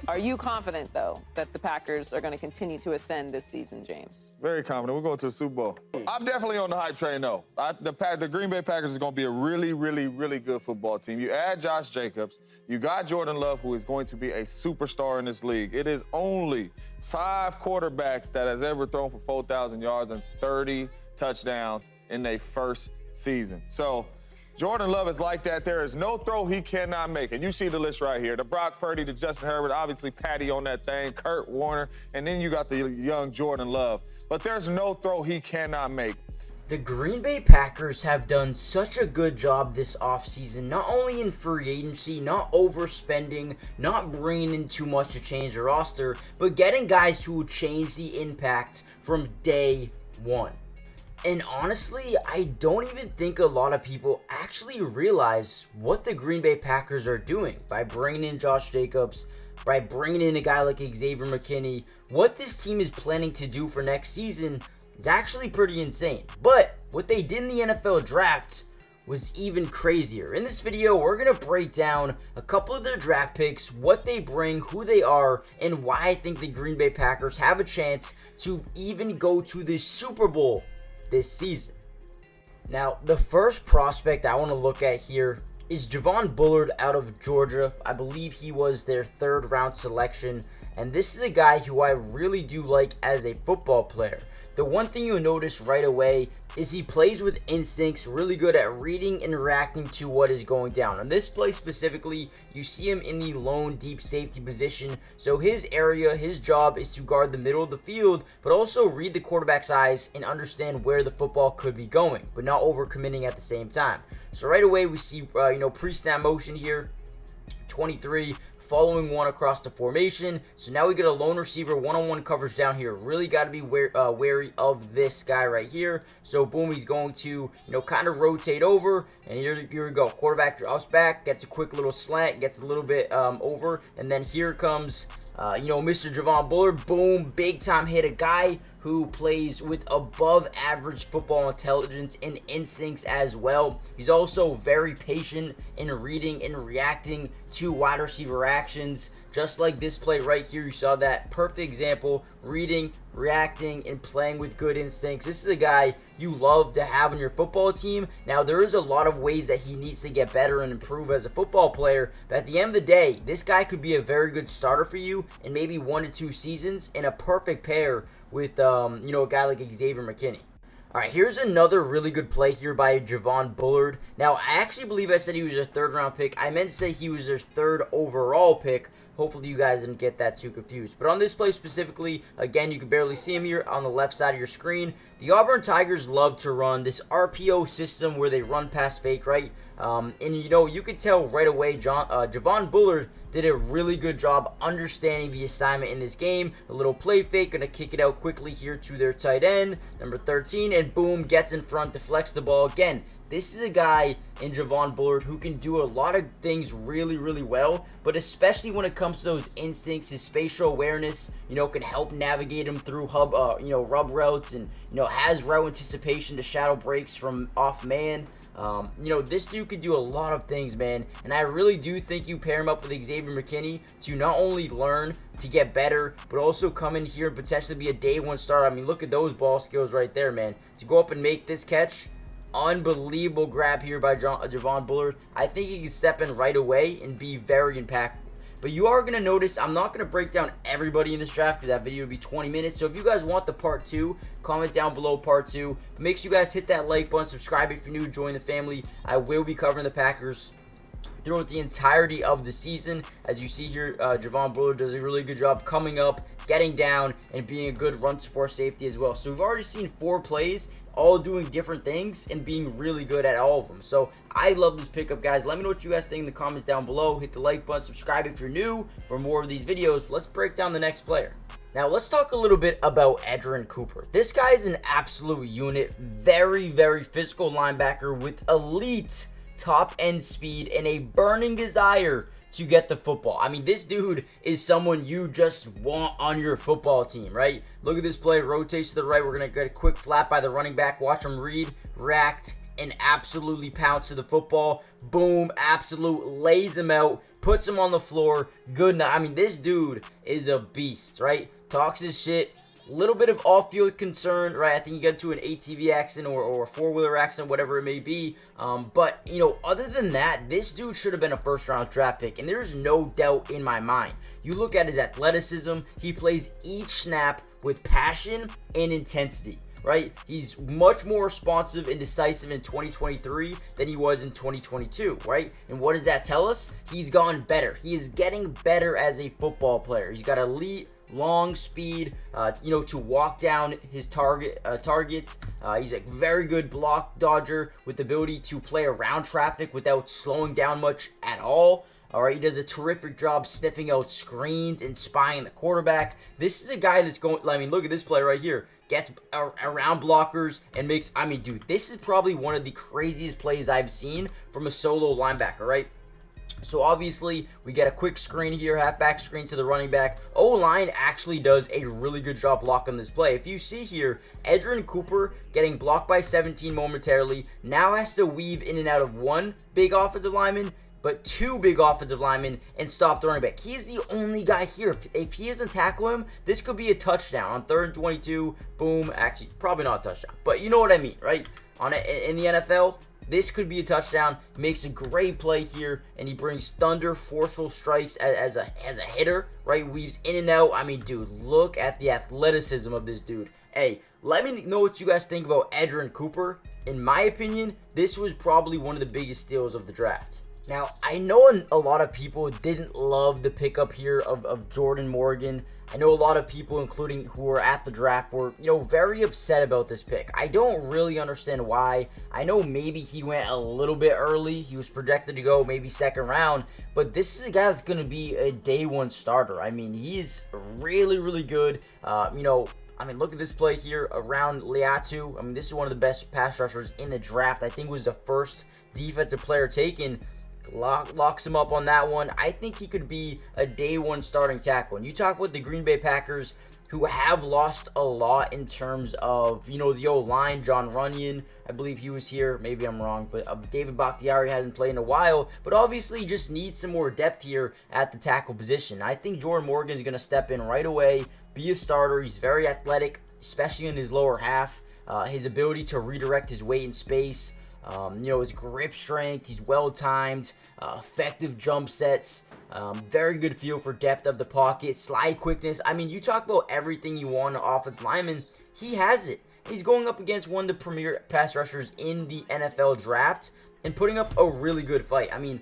Are you confident, though, that the Packers are going to continue to ascend this season, James? Very confident. We're going to the Super Bowl. I'm definitely on the hype train, though. The Green Bay Packers is going to be a really, really, really good football team. You add Josh Jacobs. You got Jordan Love, who is going to be a superstar in this league. It is only 5 quarterbacks that has ever thrown for 4,000 yards and 30 touchdowns in their first season. So Jordan Love is like that. There is no throw he cannot make. And you see the list right here. The Brock Purdy, the Justin Herbert, obviously Patty on that thing, Kurt Warner, and then you got the young Jordan Love. But there's no throw he cannot make. The Green Bay Packers have done such a good job this offseason, not only in free agency, not overspending, not bringing in too much to change the roster, but getting guys who will change the impact from day one. And honestly, I don't even think a lot of people actually realize what the Green Bay Packers are doing by bringing in Josh Jacobs, by bringing in a guy like Xavier McKinney. What this team is planning to do for next season is actually pretty insane. But what they did in the NFL draft was even crazier. In this video, we're going to break down a couple of their draft picks, what they bring, who they are, and why I think the Green Bay Packers have a chance to even go to the Super Bowl this season. Now, the first prospect I want to look at here is Javon Bullard out of Georgia. I believe he was their 3rd round selection, and this is a guy who I really do like as a football player. The one thing you'll notice right away is he plays with instincts, really good at reading and reacting to what is going down. On this play specifically, you see him in the lone deep safety position. So his area, his job is to guard the middle of the field, but also read the quarterback's eyes and understand where the football could be going, but not overcommitting at the same time. So right away we see, pre-snap motion here, 23. Following one across the formation. So now we get a lone receiver one-on-one coverage down here. Really got to be wary of this guy right here. So boom, he's going to, kind of rotate over. And here we go. Quarterback drops back, gets a quick little slant, gets a little bit over. And then here comes, Mr. Javon Bullard. Boom, big time hit. A guy who plays with above average football intelligence and instincts as well. He's also very patient in reading and reacting to wide receiver actions. Just like this play right here, you saw that perfect example, reading, reacting, and playing with good instincts. This is a guy you love to have on your football team. Now, there is a lot of ways that he needs to get better and improve as a football player, but at the end of the day, this guy could be a very good starter for you in maybe 1 to 2 seasons, and a perfect pair with, a guy like Xavier McKinney. All right, here's another really good play here by Javon Bullard. Now, I actually believe I said he was a 3rd round pick. I meant to say he was their 3rd overall pick. Hopefully you guys didn't get that too confused. But on this play specifically, again, you can barely see him here on the left side of your screen. The Auburn Tigers love to run this RPO system where they run past fake, right? You could tell right away Javon Bullard did a really good job understanding the assignment in this game. A little play fake, going to kick it out quickly here to their tight end, number 13, and boom, gets in front, deflects the ball. Again, this is a guy in Javon Bullard who can do a lot of things really, really well, but especially when it comes to those instincts, his spatial awareness, can help navigate him through rub routes, and, has route anticipation to shadow breaks from off man. This dude could do a lot of things, man, and I really do think you pair him up with Xavier McKinney to not only learn to get better, but also come in here and potentially be a day 1 starter. I mean, look at those ball skills right there, man. To go up and make this catch, unbelievable grab here by Javon Bullard. I think he can step in right away and be very impactful. But you are going to notice I'm not going to break down everybody in this draft because that video would be 20 minutes. So if you guys want the part 2, comment down below part 2. Make sure you guys hit that like button, subscribe if you're new, join the family. I will be covering the Packers throughout the entirety of the season. As you see here, Javon Bullard does a really good job coming up, getting down, and being a good run support safety as well. So we've already seen 4 plays, all doing different things and being really good at all of them. So I love this pickup, guys. Let me know what you guys think in the comments down below. Hit the like button, subscribe if you're new for more of these videos. Let's break down the next player. Now, let's talk a little bit about Edgerrin Cooper. This guy is an absolute unit. Very, very physical linebacker with elite top-end speed and a burning desire to get the football. I mean, this dude is someone you just want on your football team, right? Look at this play. Rotates to the right. We're going to get a quick flat by the running back. Watch him read, react, and absolutely pounce to the football. Boom. Absolute lays him out. puts him on the floor. Good night. I mean, this dude is a beast, right? Talks his shit. Little bit of off-field concern, right? I think you get to an ATV accident or a four-wheeler accident, whatever it may be. But, you know, other than that, this dude should have been a first-round draft pick, and there's no doubt in my mind. You look at his athleticism, he plays each snap with passion and intensity, right? He's much more responsive and decisive in 2023 than he was in 2022, right? And what does that tell us? He's gotten better. He is getting better as a football player. He's got elite long speed, you know, to walk down his targets. He's a very good block dodger with the ability to play around traffic without slowing down much at all. All right, he does a terrific job sniffing out screens and spying the quarterback. This is a guy that's going, I mean, look at this play right here. Gets around blockers and makes, I mean, dude, this is probably one of the craziest plays I've seen from a solo linebacker, right? So obviously, we get a quick screen here, halfback screen to the running back. O-line actually does a really good job blocking this play. If you see here, Edgerrin Cooper getting blocked by 17 momentarily, now has to weave in and out of one big offensive lineman, but two big offensive linemen, and stop the running back. He's the only guy here. If he doesn't tackle him, this could be a touchdown. On 3rd and 22, boom. Actually, probably not a touchdown, but you know what I mean, right? In the NFL, this could be a touchdown. He makes a great play here, and he brings thunder, forceful strikes as a hitter, right? Weaves in and out. I mean, dude, look at the athleticism of this dude. Hey, let me know what you guys think about Edgerrin Cooper. In my opinion, this was probably one of the biggest steals of the draft. Now, I know a lot of people didn't love the pickup here of Jordan Morgan. I know a lot of people, including who were at the draft, were, you know, very upset about this pick. I don't really understand why. I know maybe he went a little bit early. He was projected to go maybe 2nd round, but this is a guy that's going to be a day one starter. I mean, he's really, really good. You know, I mean, look at this play here around Liatu. I mean, this is one of the best pass rushers in the draft. I think was the first defensive player taken. Locks him up on that one. I think he could be a day one starting tackle. And you talk about the Green Bay Packers, who have lost a lot in terms of, you know, the O-line. John Runyon, I believe he was here. Maybe I'm wrong, but David Bakhtiari hasn't played in a while. But obviously, you just need some more depth here at the tackle position. I think Jordan Morgan is going to step in right away, be a starter. He's very athletic, especially in his lower half. His ability to redirect his weight in space. You know, his grip strength, he's well-timed, effective jump sets, very good feel for depth of the pocket, slide quickness. I mean, you talk about everything you want in an offensive lineman, he has it. He's going up against one of the premier pass rushers in the NFL draft and putting up a really good fight. I mean,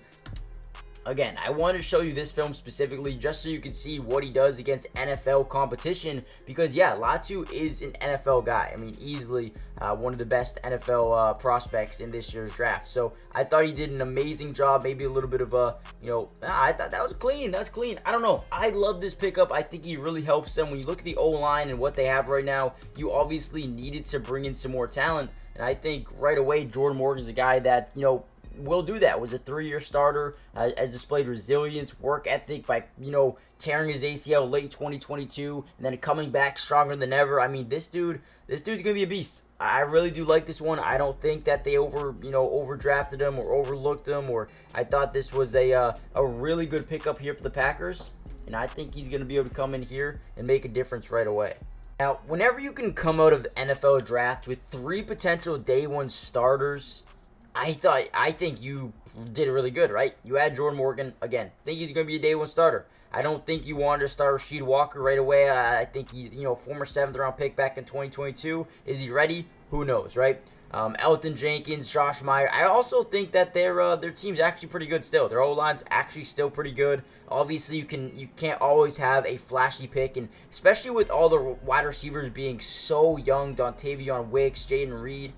again, I wanted to show you this film specifically just so you can see what he does against NFL competition because, yeah, Latu is an NFL guy. I mean, easily one of the best NFL prospects in this year's draft. So I thought he did an amazing job. Maybe a little bit of a, you know, I thought that was clean. That's clean. I don't know. I love this pickup. I think he really helps them. When you look at the O-line and what they have right now, you obviously needed to bring in some more talent. And I think right away, Jordan Morgan's a guy that, you know, will do that. Was a 3-year starter, has displayed resilience, work ethic by, you know, tearing his ACL late 2022 and then coming back stronger than ever. I mean, this dude's gonna be a beast. I really do like this one. I don't think that they overdrafted him or overlooked him, or I thought this was a really good pickup here for the Packers, and I think he's gonna be able to come in here and make a difference right away. Now, whenever you can come out of the NFL draft with 3 potential day one starters, I think you did really good, right? You had Jordan Morgan. Again, think he's going to be a day one starter. I don't think you wanted to start Rasheed Walker right away. I think he's, you know, former 7th round pick back in 2022. Is he ready? Who knows, right? Elton Jenkins, Josh Meyer. I also think that their team's actually pretty good still. Their O-line's actually still pretty good. Obviously, you can't always have a flashy pick, and especially with all the wide receivers being so young, Dontavion Wicks, Jaden Reed,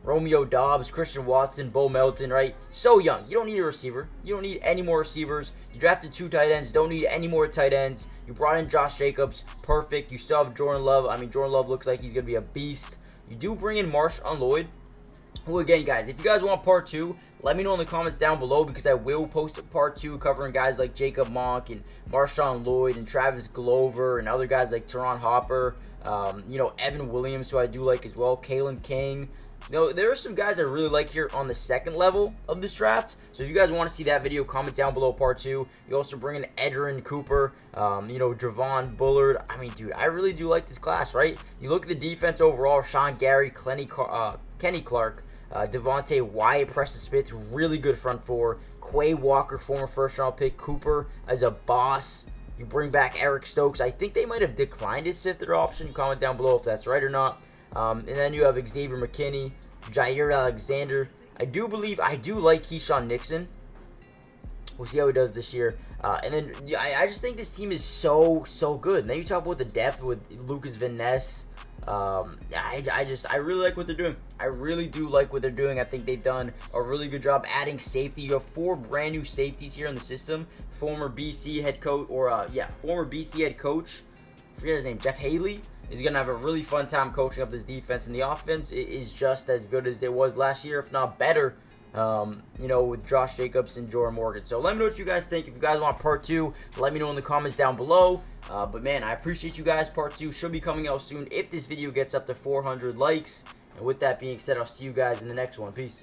Romeo Dobbs, Christian Watson, Bo Melton, right? So young. You don't need a receiver. You don't need any more receivers. You drafted 2 tight ends. Don't need any more tight ends. You brought in Josh Jacobs. Perfect. You still have Jordan Love. I mean, Jordan Love looks like he's going to be a beast. You do bring in Marshawn Lloyd, who, again, guys, if you guys want part 2, let me know in the comments down below because I will post a part 2 covering guys like Jacob Monk and Marshawn Lloyd and Travis Glover and other guys like Teron Hopper, you know, Evan Williams, who I do like as well, Kalen King. There are some guys I really like here on the second level of this draft. So if you guys want to see that video, comment down below part 2. You also bring in Edgerrin Cooper, Javon, Bullard. I mean, dude, I really do like this class, right? You look at the defense overall, Sean Gary, Kenny Clark, Devontae Wyatt, Preston Smith, really good front four. Quay Walker, former first-round pick. Cooper as a boss. You bring back Eric Stokes. I think they might have declined his fifth-year option. Comment down below if that's right or not. And then you have Xavier McKinney, Jair Alexander. I do like Keyshawn Nixon. We'll see how he does this year. And then I just think this team is so good. And then you talk about the depth with Lucas Van Ness. I really like what they're doing. I really do like what they're doing. I think they've done a really good job adding safety. You have 4 brand new safeties here in the system. Former BC head coach, former BC head coach, I forget his name, Jeff Haley, is going to have a really fun time coaching up this defense. And the offense is just as good as it was last year, if not better. With Josh Jacobs and Jordan Morgan. So let me know what you guys think. If you guys want part 2, let me know in the comments down below. But man, I appreciate you guys. Part 2 should be coming out soon if this video gets up to 400 likes. And with that being said, I'll see you guys in the next one. Peace.